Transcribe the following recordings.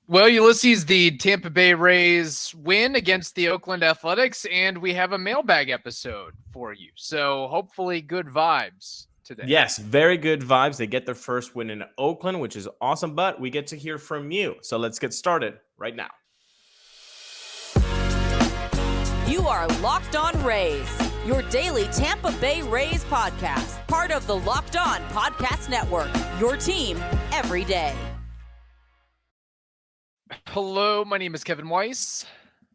Well, Ulises, the Tampa Bay Rays win against the Oakland Athletics, and we have a mailbag episode for you. So hopefully good vibes today. Yes, very good vibes. They get their first win in Oakland, which is awesome, but we get to hear from you. So let's get started right now. You are Locked On Rays, your daily Tampa Bay Rays podcast, part of the Locked On Podcast Network, your team every day. Hello, my name is Kevin Weiss.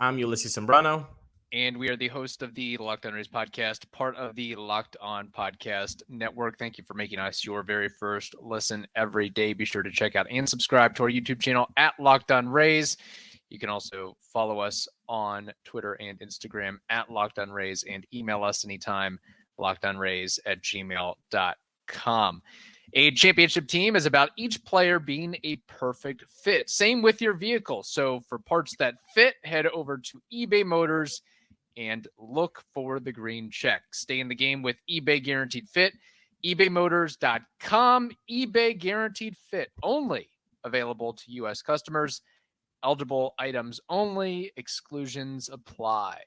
I'm Ulises Sambrano. And we are the host of the Locked On Rays podcast, part of the Locked On Podcast Network. Thank you for making us your very first listen every day. Be sure to check out and subscribe to our YouTube channel at Locked On Rays. You can also follow us on Twitter and Instagram at Locked On Rays and email us anytime, lockedonrays@gmail.com. A championship team is about each player being a perfect fit. Same with your vehicle. So for parts that fit, head over to eBay Motors and look for the green check. Stay in the game with eBay Guaranteed Fit. ebaymotors.com. eBay Guaranteed Fit. Only available to U.S. customers. Eligible items only. Exclusions apply.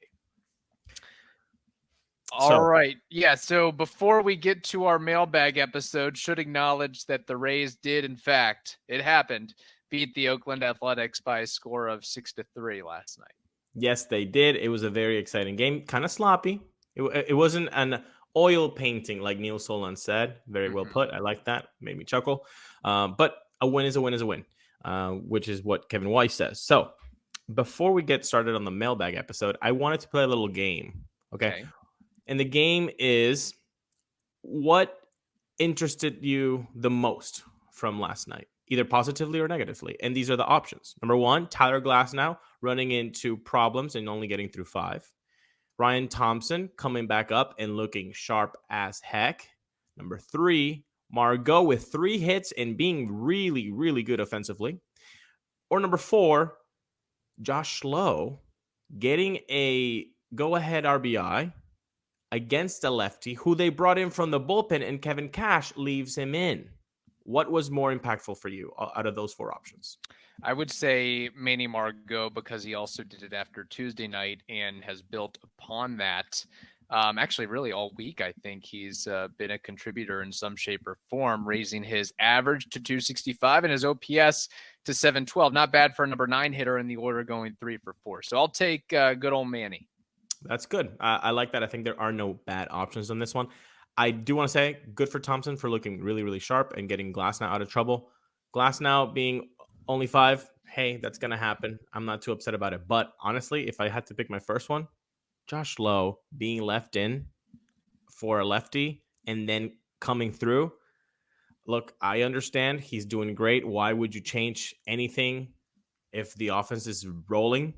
All right. Yeah, so before we get to our mailbag episode, should acknowledge that the Rays did, in fact, it happened, beat the Oakland Athletics by a score of 6-3 last night. Yes, they did. It was a very exciting game. Kind of sloppy. It wasn't an oil painting like Neil Solon said. Very well put. I like that. Made me chuckle. But a win is a win is a win, which is what Kevin Weiss says. So before we get started on the mailbag episode, I wanted to play a little game. Okay. And the game is, what interested you the most from last night, either positively or negatively? And these are the options. Number one, Tyler Glasnow running into problems and only getting through 5. Ryan Thompson coming back up and looking sharp as heck. Number 3, Margot with 3 hits and being really, really good offensively. Or number 4, Josh Lowe getting a go-ahead RBI against a lefty who they brought in from the bullpen, and Kevin Cash leaves him in. What was more impactful for you out of those 4 options? I would say Manny Margot, because he also did it after Tuesday night and has built upon that. Actually, really all week, I think he's been a contributor in some shape or form, raising his average to 265 and his OPS to 712. Not bad for a number 9 hitter in the order, going 3 for 4. So I'll take good old Manny. That's good. I like that. I think there are no bad options on this one. I do want to say good for Thompson for looking really, really sharp and getting Glasnow out of trouble. Glasnow being only 5, hey, that's going to happen. I'm not too upset about it. But honestly, if I had to pick my first one, Josh Lowe being left in for a lefty and then coming through. Look, I understand he's doing great. Why would you change anything if the offense is rolling?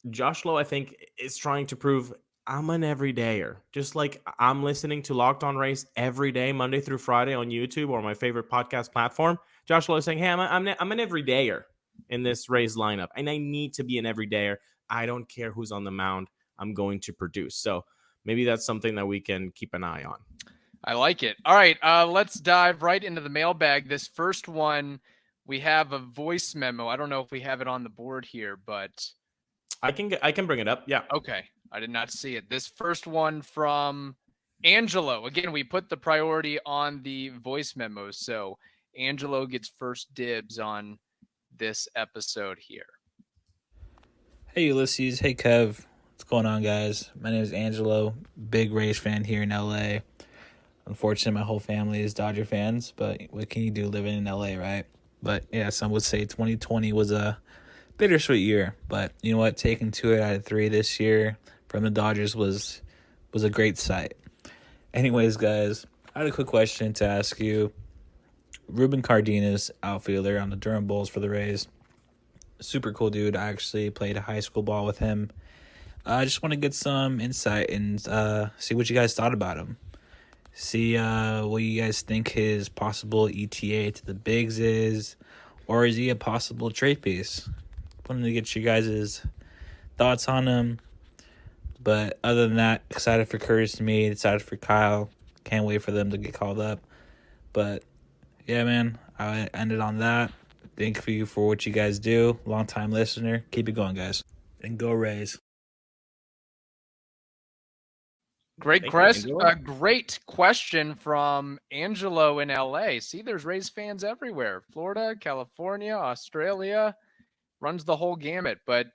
Josh Lowe, I think, is trying to prove I'm an everydayer. Just like I'm listening to Locked On Rays every day, Monday through Friday on YouTube or my favorite podcast platform. Josh Lowe is saying, hey, I'm an everydayer in this Rays lineup, and I need to be an everydayer. I don't care who's on the mound. I'm going to produce. So maybe that's something that we can keep an eye on. I like it. All right, let's dive right into the mailbag. This first one, we have a voice memo. I don't know if we have it on the board here, but I can bring it up. Yeah. Okay. I did not see it. This first one from Angelo. Again, we put the priority on the voice memos. So Angelo gets first dibs on this episode here. Hey, Ulises. Hey, Kev. What's going on, guys? My name is Angelo. Big Rays fan here in LA. Unfortunately, my whole family is Dodger fans, but what can you do living in LA, right? But yeah, some would say 2020 was a bittersweet year, but you know what? Taking 2 out of 3 this year from the Dodgers was a great sight. Anyways, guys, I had a quick question to ask you. Ruben Cardenas, outfielder on the Durham Bulls for the Rays. Super cool dude. I actually played high school ball with him. I just want to get some insight and see what you guys thought about him. See what you guys think his possible ETA to the bigs is, or is he a possible trade piece? Wanted to get you guys' thoughts on him. But other than that, excited for Curtis to meet, excited for Kyle. Can't wait for them to get called up. But yeah, man, I ended on that. Thank you for what you guys do. Long-time listener. Keep it going, guys. And go Rays. Great question from Angelo in LA. See, there's Rays fans everywhere. Florida, California, Australia, runs the whole gamut. But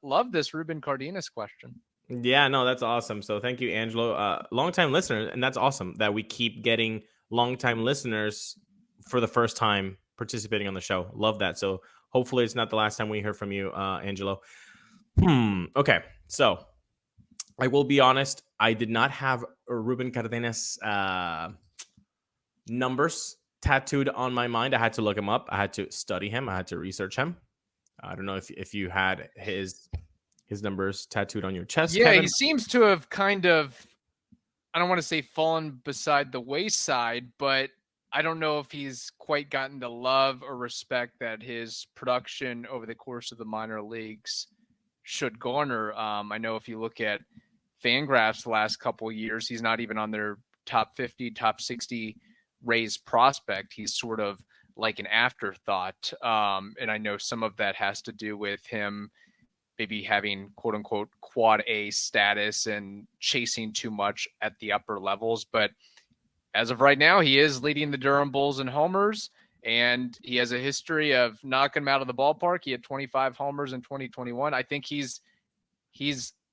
love this Ruben Cardenas question. Yeah, no, that's awesome. So thank you, Angelo. Longtime listener, and that's awesome that we keep getting longtime listeners for the first time participating on the show. Love that. So hopefully it's not the last time we hear from you, Angelo. Okay, so I will be honest. I did not have Ruben Cardenas numbers tattooed on my mind. I had to look him up. I had to study him. I had to research him. I don't know if you had his numbers tattooed on your chest. Yeah, Kevin. He seems to have kind of, I don't want to say fallen beside the wayside, but I don't know if he's quite gotten the love or respect that his production over the course of the minor leagues should garner. I know if you look at Fangraphs the last couple of years, he's not even on their top 50, top 60 Rays prospect. He's sort of like an afterthought. And I know some of that has to do with him maybe having quote unquote quad A status and chasing too much at the upper levels. But as of right now, he is leading the Durham Bulls in homers, and he has a history of knocking him out of the ballpark. He had 25 homers in 2021. I think he's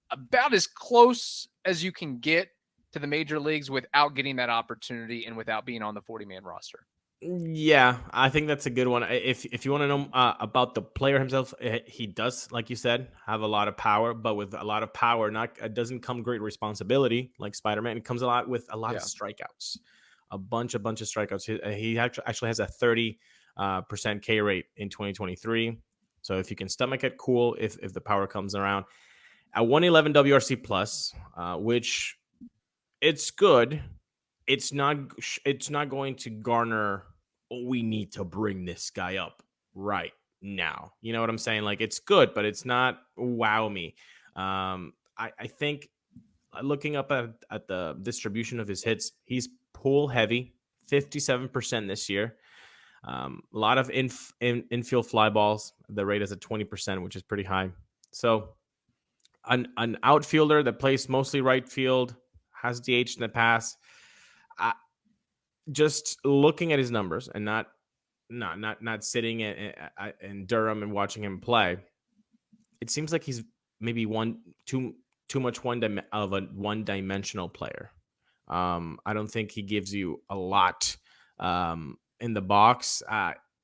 about as close as you can get to the major leagues without getting that opportunity and without being on the 40-man roster. Yeah, I think that's a good one. If you want to know about the player himself, he does, like you said, have a lot of power, but with a lot of power, doesn't come great responsibility like Spider-Man. It comes with a lot of strikeouts, a bunch of strikeouts. He actually has a 30% K rate in 2023. So if you can stomach it, cool. If the power comes around, at 111 WRC plus, which it's good. It's not going to garner, we need to bring this guy up right now. You know what I'm saying? Like, it's good, but it's not wow me. I think looking up at the distribution of his hits, he's pull heavy, 57% this year. A lot of infield fly balls. The rate is at 20%, which is pretty high. So an outfielder that plays mostly right field, has DH in the past. Just looking at his numbers and not sitting in Durham and watching him play, it seems like he's maybe too much one-dimensional player. I don't think he gives you a lot in the box.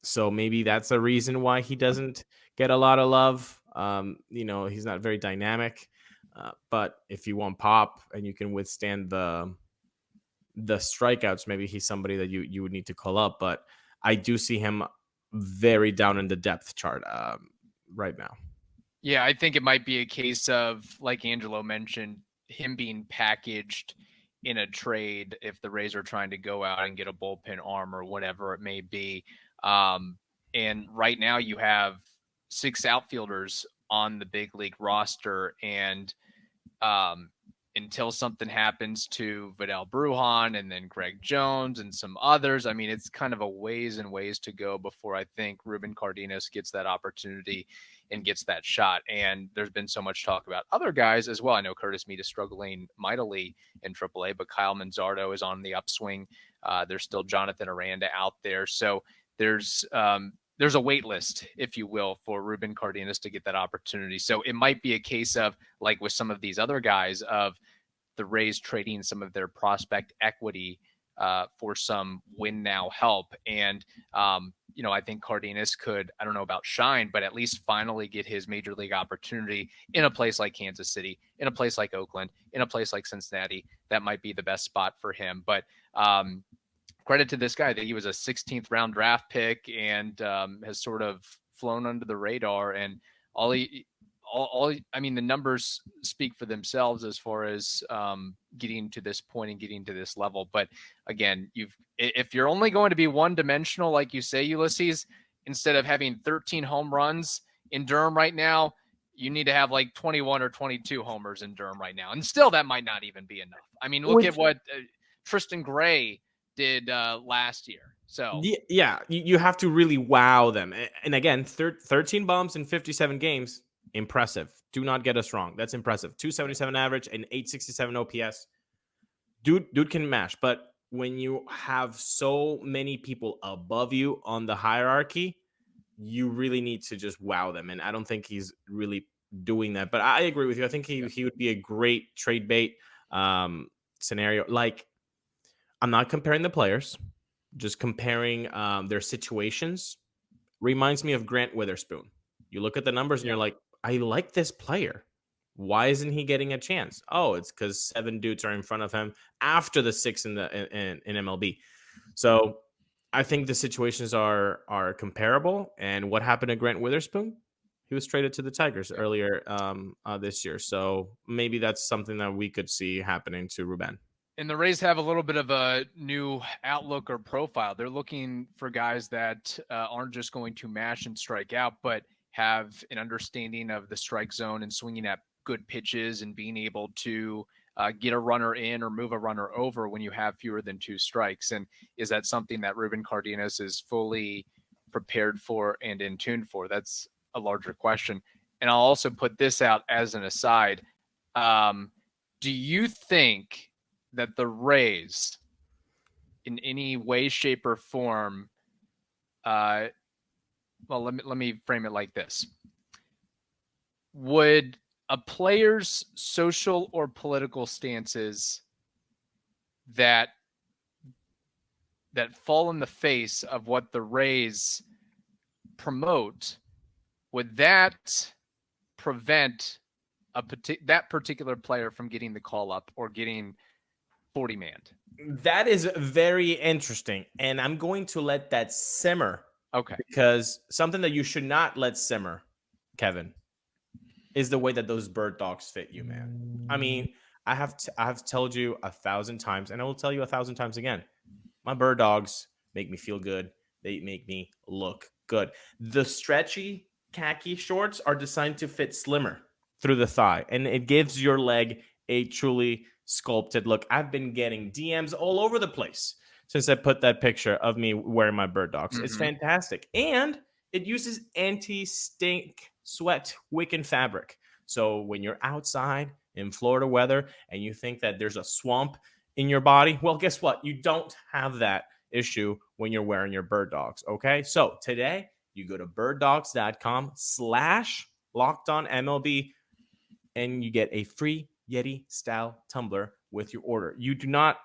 So maybe that's a reason why he doesn't get a lot of love. He's not very dynamic. But if you want pop and you can withstand the strikeouts, maybe he's somebody that you would need to call up. But I do see him very down in the depth chart right now. Yeah, I think it might be a case of, like Angelo mentioned, him being packaged in a trade if the Rays are trying to go out and get a bullpen arm or whatever it may be. And right now you have 6 outfielders on the big league roster, and until something happens to Vidal Brujan and then Greg Jones and some others, I mean, it's kind of a ways and ways to go before I think Ruben Cardenas gets that opportunity and gets that shot. And there's been so much talk about other guys as well. I know Curtis Mead is struggling mightily in AAA, but Kyle Manzardo is on the upswing. There's still Jonathan Aranda out there. So there's a wait list, if you will, for Ruben Cardenas to get that opportunity. So it might be a case of, like with some of these other guys, of the Rays trading some of their prospect equity for some win now help. And, I think Cardenas could, I don't know about shine, but at least finally get his major league opportunity in a place like Kansas City, in a place like Oakland, in a place like Cincinnati. That might be the best spot for him. But credit to this guy that he was a 16th round draft pick and has sort of flown under the radar. And the numbers speak for themselves as far as getting to this point and getting to this level. But again, if you're only going to be one-dimensional, like you say, Ulises, instead of having 13 home runs in Durham right now, you need to have like 21 or 22 homers in Durham right now. And still, that might not even be enough. I mean, look at what Tristan Gray did last year. So yeah, you have to really wow them. And again, 13 bombs in 57 games, impressive. Do not get us wrong. That's impressive. 277 average and 867 OPS. Dude can mash. But when you have so many people above you on the hierarchy, you really need to just wow them. And I don't think he's really doing that. But I agree with you. I think he would be a great trade bait scenario. Like, I'm not comparing the players, just comparing their situations. Reminds me of Grant Witherspoon. You look at the numbers and you're like, I like this player. Why isn't he getting a chance? Oh, it's because 7 dudes are in front of him after the 6 in MLB. So I think the situations are comparable. And what happened to Grant Witherspoon? He was traded to the Tigers earlier this year. So maybe that's something that we could see happening to Ruben. And the Rays have a little bit of a new outlook or profile. They're looking for guys that aren't just going to mash and strike out, but have an understanding of the strike zone and swinging at good pitches and being able to get a runner in or move a runner over when you have fewer than 2 strikes. And is that something that Ruben Cardenas is fully prepared for and in tune for? That's a larger question. And I'll also put this out as an aside. Do you think that the Rays, in any way, shape, or form, well, let me frame it like this: would a player's social or political stances that fall in the face of what the Rays promote, would that prevent that particular player from getting the call up or getting 40-manned? That is very interesting, and I'm going to let that simmer. Okay. Because something that you should not let simmer, Kevin, is the way that those Birddogs fit you, man. I mean, I have told you 1,000 times, and I will tell you 1,000 times again. My Birddogs make me feel good. They make me look good. The stretchy khaki shorts are designed to fit slimmer through the thigh, and it gives your leg a truly sculpted look. I've been getting DMs all over the place since I put that picture of me wearing my Birddogs. Mm-hmm. It's fantastic. And it uses anti-stink sweat wick fabric. So when you're outside in Florida weather and you think that there's a swamp in your body, well, guess what? You don't have that issue when you're wearing your Birddogs, okay? So today, you go to birddogs.com/LockedOnMLB and you get a free Yeti-style tumbler with your order. You do not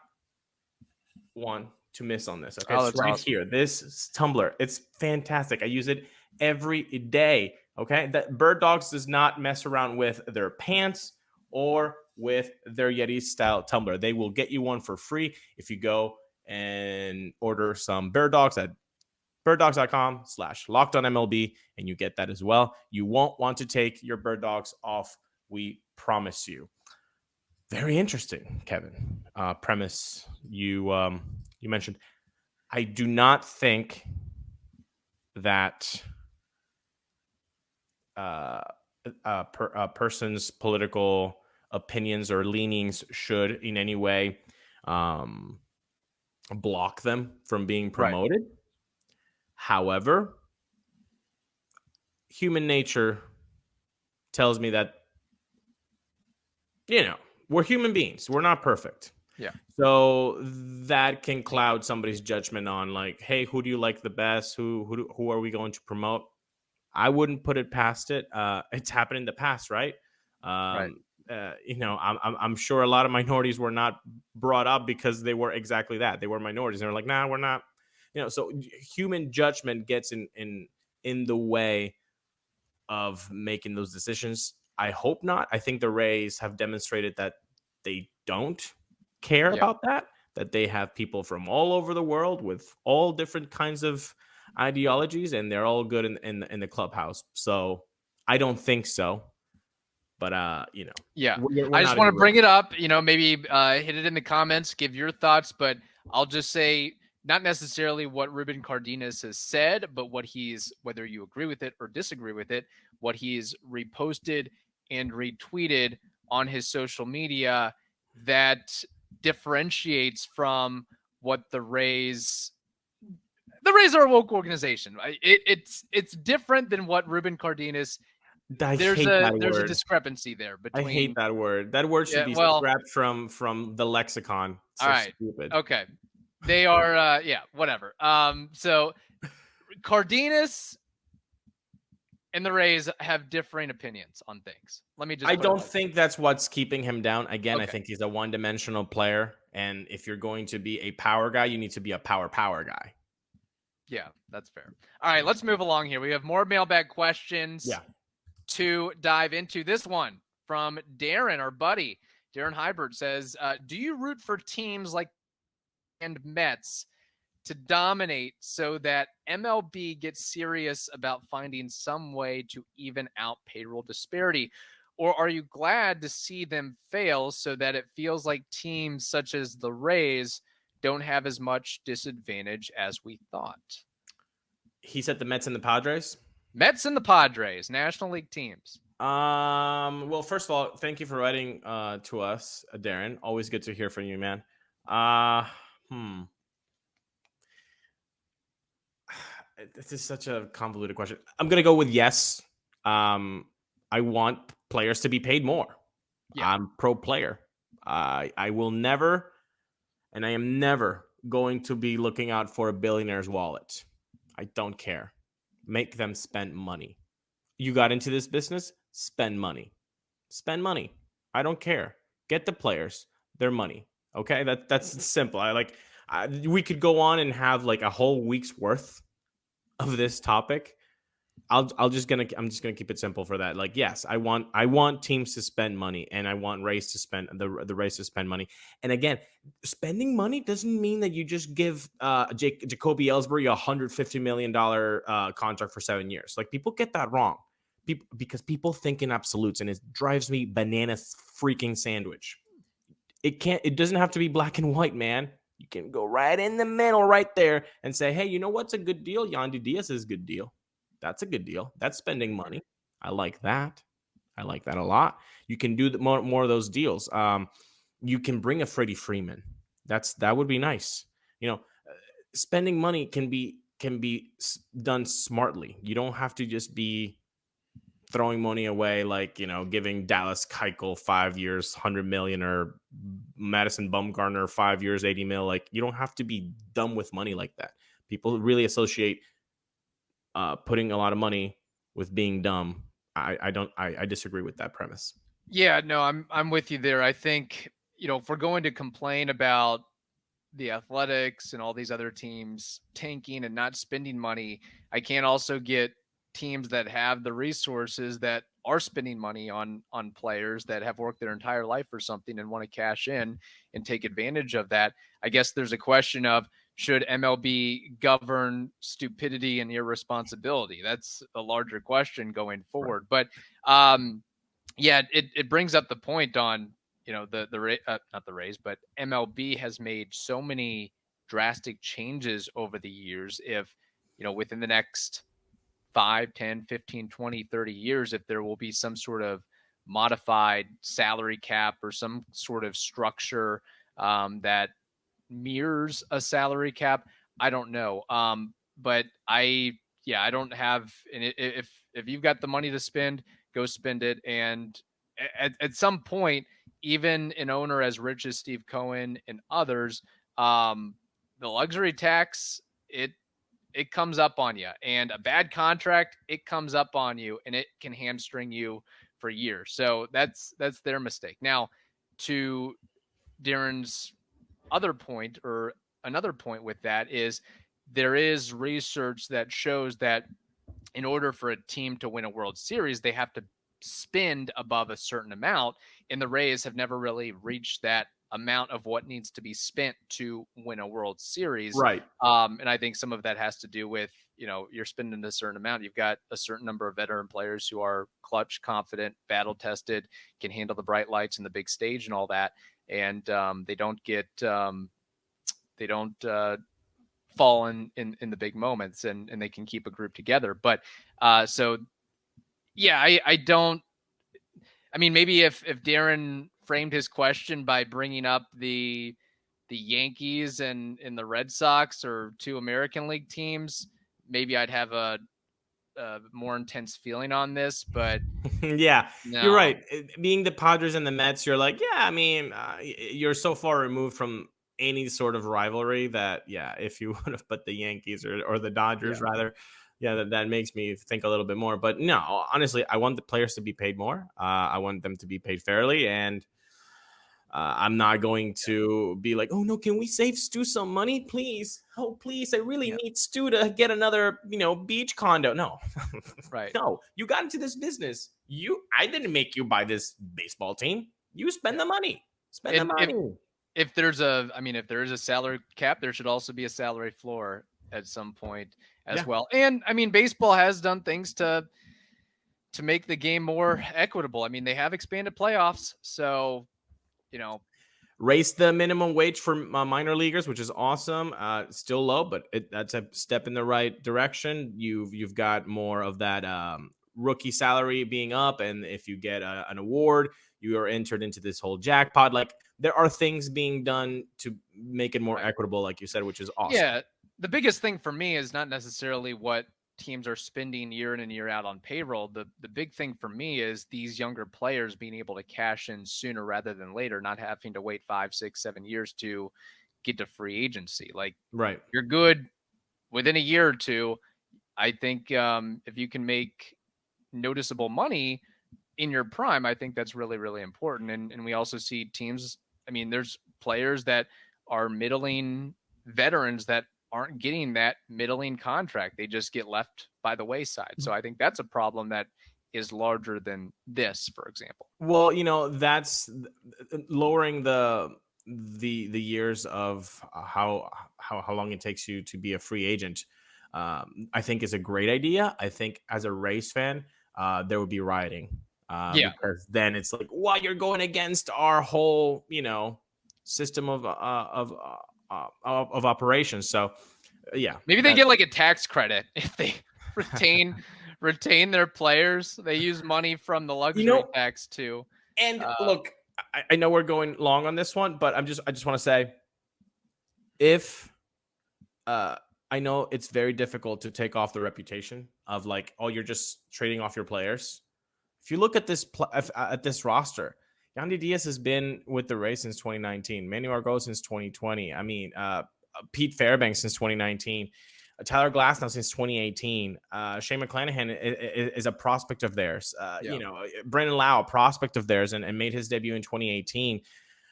want to miss on this, okay? It's right here. This tumbler, it's fantastic. I use it every day, okay? That Birddogs does not mess around with their pants or with their Yeti-style tumbler. They will get you one for free if you go and order some Birddogs at birddogs.com/LockedOnMLB, and you get that as well. You won't want to take your Birddogs off. We promise you. Very interesting, Kevin. Premise you mentioned. I do not think that a person's political opinions or leanings should in any way block them from being promoted. Right. However, human nature tells me that, we're human beings. We're not perfect. Yeah. So that can cloud somebody's judgment on, like, hey, who do you like the best? Who are we going to promote? I wouldn't put it past it. It's happened in the past, right? Right. I'm sure a lot of minorities were not brought up because they were exactly that. They were minorities. They're like, nah, we're not. So human judgment gets in the way of making those decisions. I hope not. I think the Rays have demonstrated that they don't care about that they have people from all over the world with all different kinds of ideologies, and they're all good in the clubhouse. So I don't think so. But, Yeah, we're I just want to bring it up, maybe hit it in the comments, give your thoughts, but I'll just say not necessarily what Ruben Cardenas has said, but whether you agree with it or disagree with it, what he's reposted and retweeted on his social media that differentiates from what the Rays The Rays are a woke organization. It's different than what Ruben Cardenas. There's a discrepancy there between. I hate that word. That word should be scrapped from the lexicon. All right. Stupid. Okay. They are whatever. So Cardenas and the Rays have differing opinions on things. Let me just. I don't think that's what's keeping him down. Again, okay. I think he's a one-dimensional player, and if you're going to be a power guy, you need to be a power guy. Yeah, that's fair. All right, let's move along here. We have more mailbag questions to dive into. This one from Darren, our buddy. Darren Hybert says, do you root for teams like and Mets to dominate so that MLB gets serious about finding some way to even out payroll disparity? Or are you glad to see them fail so that it feels like teams such as the Rays don't have as much disadvantage as we thought? He said the Mets and the Padres? Mets and the Padres, National League teams. Well, first of all, thank you for writing to us, Darren. Always good to hear from you, man. This is such a convoluted question. I'm going to go with yes. I want players to be paid more. Yeah. I'm pro player. I will never, and I am never going to be looking out for a billionaire's wallet. I don't care. Make them spend money. You got into this business? Spend money. Spend money. I don't care. Get the players their money. Okay, that's simple. We could go on and have like a whole week's worth of this topic. I'm just gonna keep it simple for that. Like, yes, I want teams to spend money, and I want Rays to spend the Rays to spend money. And again, spending money doesn't mean that you just give Jacoby Ellsbury a $150 million contract for 7 years. Like, people get that wrong. Because people think in absolutes, and it drives me bananas freaking sandwich. It doesn't have to be black and white, man. You can go right in the middle right there and say, hey, you know what's a good deal? Yandy Diaz is a good deal. That's a good deal. That's spending money. I like that. I like that a lot. You can do more of those deals. You can bring a Freddie Freeman. That would be nice. Spending money can be done smartly. You don't have to just be throwing money away, like, giving Dallas Keuchel 5 years, $100 million, or Madison Bumgarner 5 years, $80 million. Like, you don't have to be dumb with money like that. People really associate putting a lot of money with being dumb. I disagree with that premise. Yeah, no, I'm with you there. I think, if we're going to complain about the Athletics and all these other teams tanking and not spending money, I can't also get teams that have the resources that are spending money on players that have worked their entire life for something and want to cash in and take advantage of that. I guess there's a question of, should MLB govern stupidity and irresponsibility? That's a larger question going forward. Right. But it brings up the point on, not the Rays, but MLB has made so many drastic changes over the years. If, within the next 5, 10, 15, 20, 30 years, if there will be some sort of modified salary cap or some sort of structure that mirrors a salary cap, I don't know. But I don't have, and if you've got the money to spend, go spend it. And at some point, even an owner as rich as Steve Cohen and others, the luxury tax, it comes up on you, and a bad contract, it comes up on you, and it can hamstring you for years. So that's their mistake. Now, to Darren's other point, or another point with that, is there is research that shows that in order for a team to win a World Series, they have to spend above a certain amount, and the Rays have never really reached that amount of what needs to be spent to win a World Series. Right. And I think some of that has to do with, you're spending a certain amount. You've got a certain number of veteran players who are clutch, confident, battle tested, can handle the bright lights and the big stage and all that. And they don't fall in the big moments, and they can keep a group together. But I mean, maybe if Darren framed his question by bringing up the the Yankees and the Red Sox or two American League teams, maybe I'd have a more intense feeling on this, but yeah, no. You're right. Being the Padres and the Mets, you're like, yeah, I mean, you're so far removed from any sort of rivalry that, yeah, if you would have put the Yankees or the Dodgers rather, yeah, that makes me think a little bit more. But no, honestly, I want the players to be paid more. I want them to be paid fairly, and I'm not going to be like, oh no, can we save Stu some money, please? Oh, please, I really need Stu to get another, beach condo. No, right? No, you got into this business. I didn't make you buy this baseball team. You spend the money. Spend the money. If there is a salary cap, there should also be a salary floor at some point as well. And I mean, baseball has done things to make the game more equitable. I mean, they have expanded playoffs, so raise the minimum wage for minor leaguers, which is awesome. Still low, but that's a step in the right direction. You've got more of that rookie salary being up, and if you get an award, you are entered into this whole jackpot. Like, there are things being done to make it more equitable, like you said, which is awesome. Yeah, the biggest thing for me is not necessarily what teams are spending year in and year out on payroll. The big thing for me is these younger players being able to cash in sooner rather than later, not having to wait 5, 6, 7 years to get to free agency. Like, you're good within a year or two. I think if you can make noticeable money in your prime, I think that's really, really important. And we also see teams, I mean, there's players that are middling veterans that aren't getting that middling contract. They just get left by the wayside. So I think that's a problem that is larger than this, for example. Well, that's lowering the years of how long it takes you to be a free agent. I think is a great idea. I think as a Rays fan, there would be rioting. Because then it's like, well, you're going against our whole, system of operations. So, maybe they get like a tax credit if they retain their players. They use money from the luxury tax too. And look, I know we're going long on this one, but I just want to say, if I know it's very difficult to take off the reputation of like, oh, you're just trading off your players. If you look at this roster, Yandy Diaz has been with the Rays since 2019. Manuel Margot since 2020. I mean, Pete Fairbanks since 2019. Tyler Glasnow since 2018. Shane McClanahan is a prospect of theirs. Brandon Lau, a prospect of theirs, and made his debut in 2018.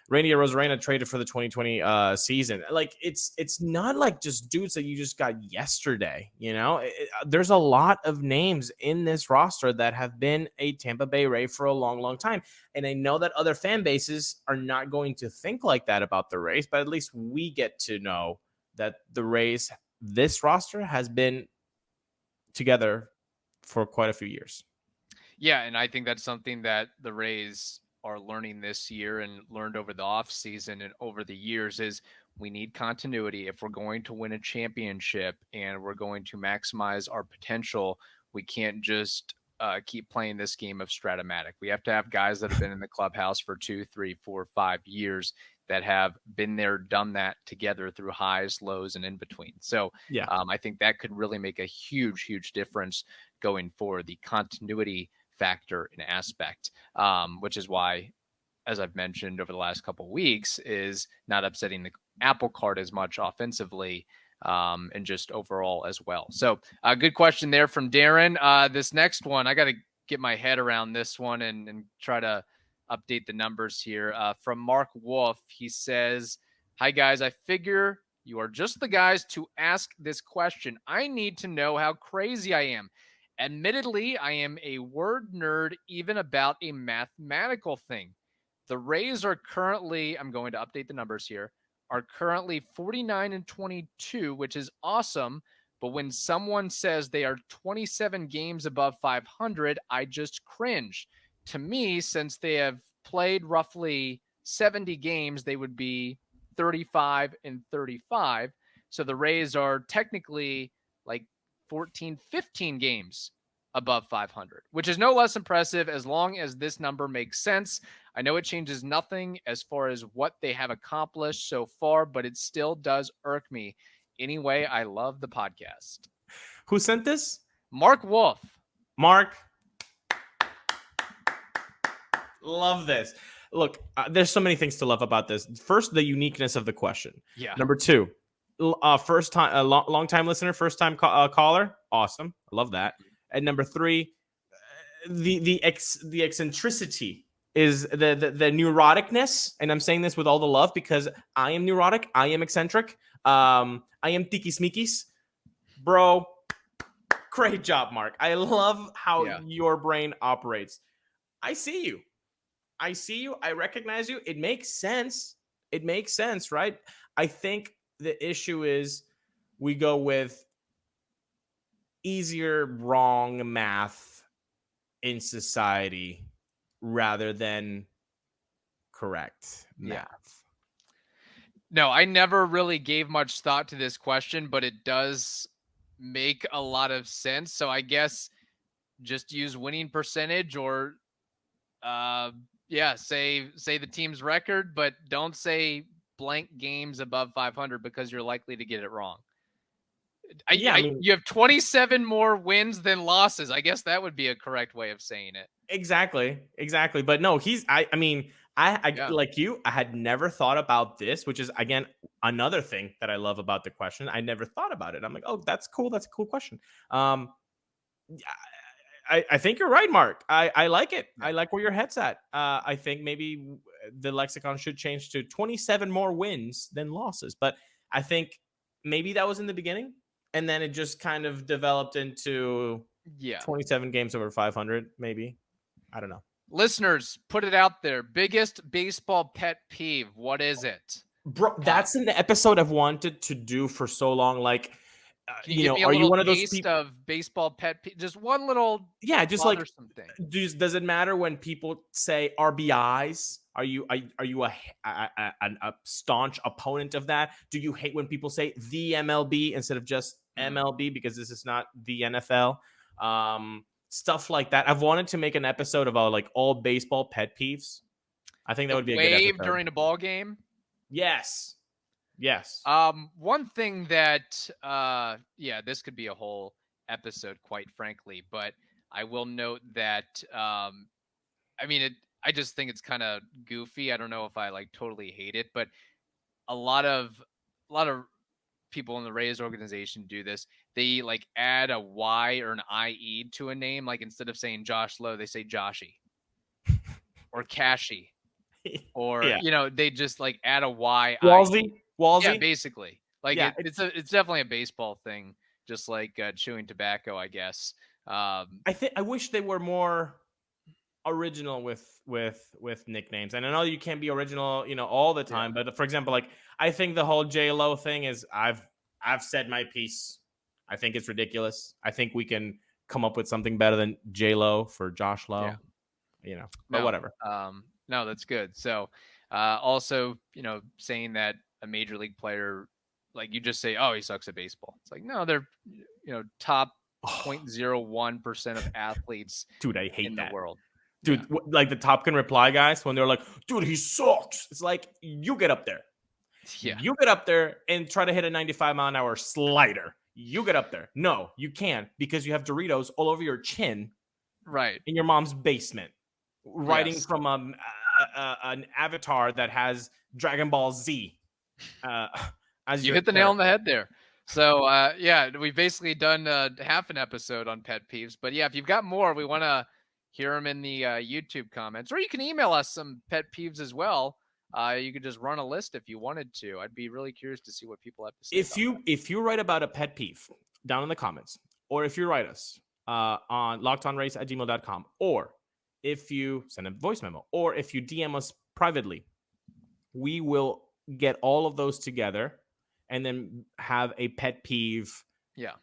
Randy Rosarena traded for the 2020 season. Like, it's not like just dudes that you just got yesterday. There's a lot of names in this roster that have been a Tampa Bay Ray for a long, long time. And I know that other fan bases are not going to think like that about the Rays, but at least we get to know that the Rays, this roster, has been together for quite a few years. Yeah, and I think that's something that the Rays are learning this year and learned over the off season and over the years is we need continuity. If we're going to win a championship and we're going to maximize our potential, we can't just keep playing this game of Stratomatic. We have to have guys that have been in the clubhouse for 2, 3, 4, 5 years that have been there, done that together through highs, lows, and in between. So I think that could really make a huge, huge difference going forward. The continuity factor and aspect, which is why, as I've mentioned over the last couple of weeks, is not upsetting the apple cart as much offensively and just overall as well. So a good question there from Darren. This next one, I got to get my head around this one and try to update the numbers here. From Mark Wolf, he says, "Hi guys, I figure you are just the guys to ask this question. I need to know how crazy I am. Admittedly, I am a word nerd even about a mathematical thing. The Rays are currently, I'm going to update the numbers here, are currently 49-22, which is awesome. But when someone says they are 27 games above 500, I just cringe. To me, since they have played roughly 70 games, they would be 35-35. So the Rays are technically like 14, 15 games above 500, which is no less impressive as long as this number makes sense. I know it changes nothing as far as what they have accomplished so far, but it still does irk me. Anyway, I love the podcast. Who sent this? Mark Wolf. Mark. Love this. Look, there's so many things to love about this. First, the uniqueness of the question. Yeah. Number two, first time, long time listener, first time caller. Awesome. I love that. And number three, the eccentricity is the neuroticness. And I'm saying this with all the love because I am neurotic. I am eccentric. I am tikis-mikis. Bro, great job, Mark. I love how your brain operates. I see you. I recognize you. It makes sense. Right? I think the issue is we go with easier wrong math in society rather than correct math. No, I never really gave much thought to this question, but it does make a lot of sense. So I guess just use winning percentage or say the team's record, but don't say blank games above 500 because you're likely to get it wrong. You have 27 more wins than losses. I guess that would be a correct way of saying it. Exactly. But no, I like you, I had never thought about this, which is, again, another thing that I love about the question. I never thought about it. I'm like, oh, that's cool. That's a cool question. I think you're right, Mark. I like it. I like where your head's at. I think maybe the lexicon should change to 27 more wins than losses. But I think maybe that was in the beginning. And then it just kind of developed into 27 games over 500, maybe. I don't know. Listeners, put it out there. Biggest baseball pet peeve. What is it? Bro, that's an episode I've wanted to do for so long. Like, are you one of those people of baseball pet peeve? Just one little, just like something. Does it matter when people say RBIs? Are you a staunch opponent of that? Do you hate when people say the MLB instead of just MLB because this is not the NFL? Stuff like that. I've wanted to make an episode about like all baseball pet peeves. I think that would be a good episode. Wave during a ball game. Yes. One thing that, this could be a whole episode, quite frankly, but I will note that, I just think it's kind of goofy. I don't know if I like totally hate it, but a lot of people in the Rays organization do this. They like add a Y or an IE to a name. Like instead of saying Josh Lowe, they say Joshy or Cashy, or they just like add a Y. Walsey. Yeah, basically. Like it's definitely a baseball thing, just like chewing tobacco, I guess. I wish they were more original with nicknames. And I know you can't be original, all the time. But for example, like I think the whole J Lo thing is I've said my piece. I think it's ridiculous. I think we can come up with something better than J Lo for Josh Lowe. But whatever. No, that's good. So also, saying that a major league player, like you just say, oh, he sucks at baseball. It's like, no, they're, top 0.01% of athletes dude, I hate in that. The world. Dude, like the Top Gun reply guys, when they're like, dude, he sucks. It's like, you get up there. Yeah. You get up there and try to hit a 95-mile-an-hour slider. You get up there. No, you can't because you have Doritos all over your chin. Right. In your mom's basement. Writing from an avatar that has Dragon Ball Z. As you hit the nail on the head there. So, we've basically done half an episode on pet peeves. But, if you've got more, we want to hear them in the YouTube comments. Or you can email us some pet peeves as well. You could just run a list if you wanted to. I'd be really curious to see what people have to say. If you write about a pet peeve down in the comments, or if you write us on lockedonrays@gmail.com, or if you send a voice memo, or if you DM us privately, we will get all of those together and then have a pet peeve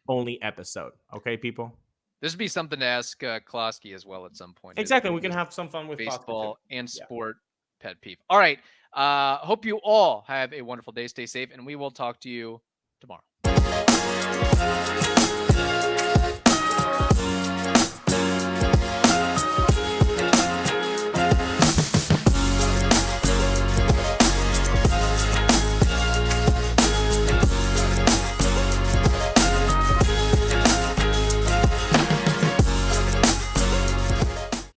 only episode. Okay, people? This would be something to ask Klosky as well at some point. Exactly. We can have some fun with baseball and sport pet peeve. All right. Hope you all have a wonderful day. Stay safe, and we will talk to you tomorrow.